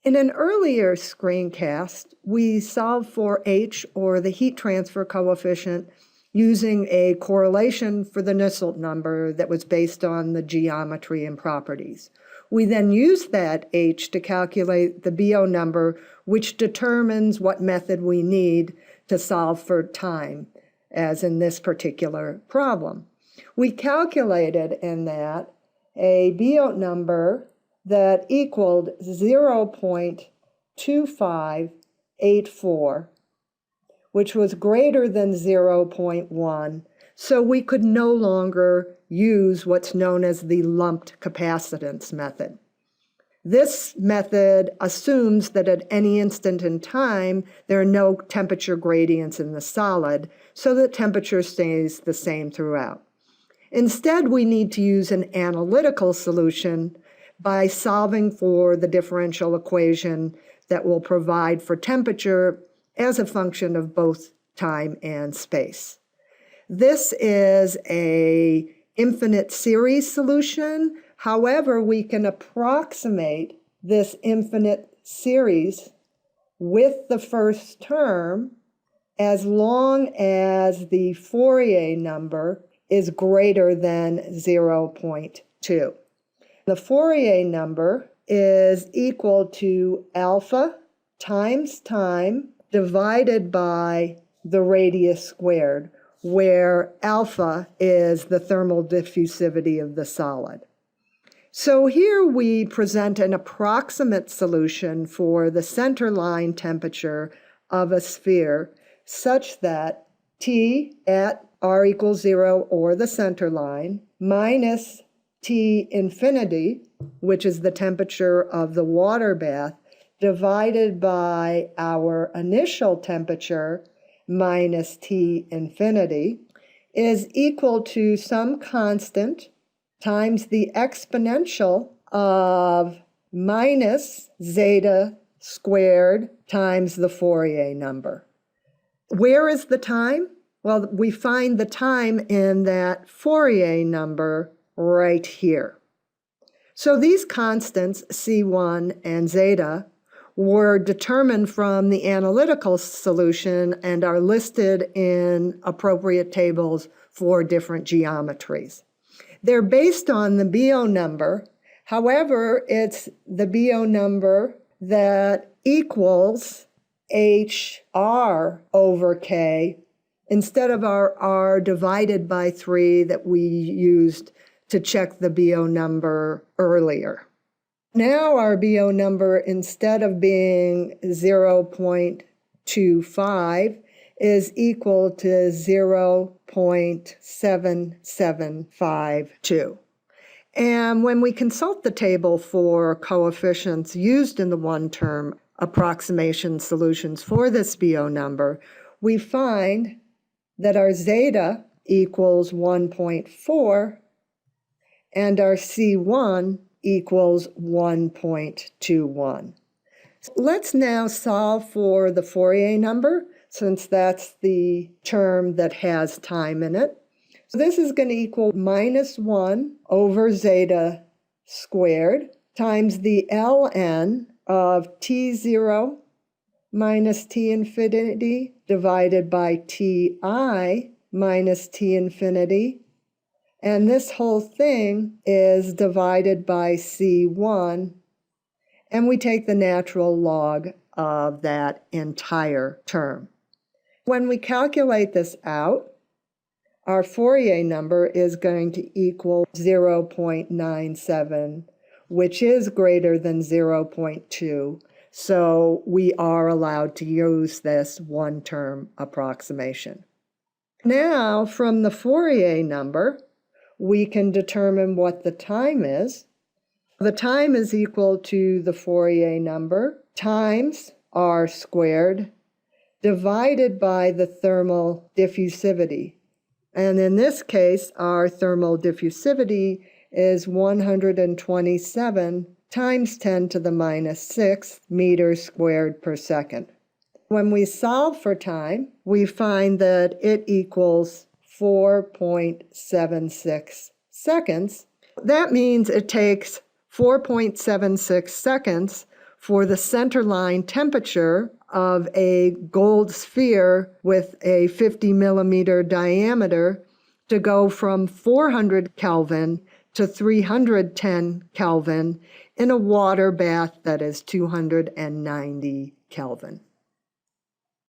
In an earlier screencast, we solved for H, or the heat transfer coefficient, using a correlation for the Nusselt number that was based on the geometry and properties. We then used that H to calculate the BO number, which determines what method we need to solve for time, as in this particular problem. We calculated in that a BO number that equaled 0.2584, which was greater than 0.1, so we could no longer use what's known as the lumped capacitance method. This method assumes that at any instant in time, there are no temperature gradients in the solid, so the temperature stays the same throughout. Instead, we need to use an analytical solution by solving for the differential equation that will provide for temperature as a function of both time and space. This is an infinite series solution. However, we can approximate this infinite series with the first term as long as the Fourier number is greater than 0.2. The Fourier number is equal to alpha times time divided by the radius squared, where alpha is the thermal diffusivity of the solid. So here we present an approximate solution for the center line temperature of a sphere such that T at r equals 0, or the center line, minus T infinity, which is the temperature of the water bath, divided by our initial temperature minus T infinity, is equal to some constant times the exponential of minus zeta squared times the Fourier number. Where is the time? Well, we find the time in that Fourier number right here. So these constants, C1 and zeta, were determined from the analytical solution and are listed in appropriate tables for different geometries. They're based on the BO number. However, it's the BO number that equals HR over K instead of our R divided by 3 that we used to check the BO number earlier. Now our BO number, instead of being 0.25, is equal to 0.7752. And when we consult the table for coefficients used in the one-term approximation solutions for this BO number, we find that our zeta equals 1.4 and our C1 equals 1.21. Let's now solve for the Fourier number, since that's the term that has time in it. So this is going to equal minus 1 over zeta squared times the ln of T0 minus T infinity divided by Ti minus T infinity. And this whole thing is divided by C1, and we take the natural log of that entire term. When we calculate this out, our Fourier number is going to equal 0.97, which is greater than 0.2, so we are allowed to use this one-term approximation. Now, from the Fourier number, we can determine what the time is. The time is equal to the Fourier number times r squared divided by the thermal diffusivity. And in this case, our thermal diffusivity is 127 times 10 to the minus 6 meters squared per second. When we solve for time, we find that it equals 4.76 seconds. That means it takes 4.76 seconds for the centerline temperature of a gold sphere with a 50 millimeter diameter to go from 400 Kelvin to 310 Kelvin in a water bath that is 290 Kelvin.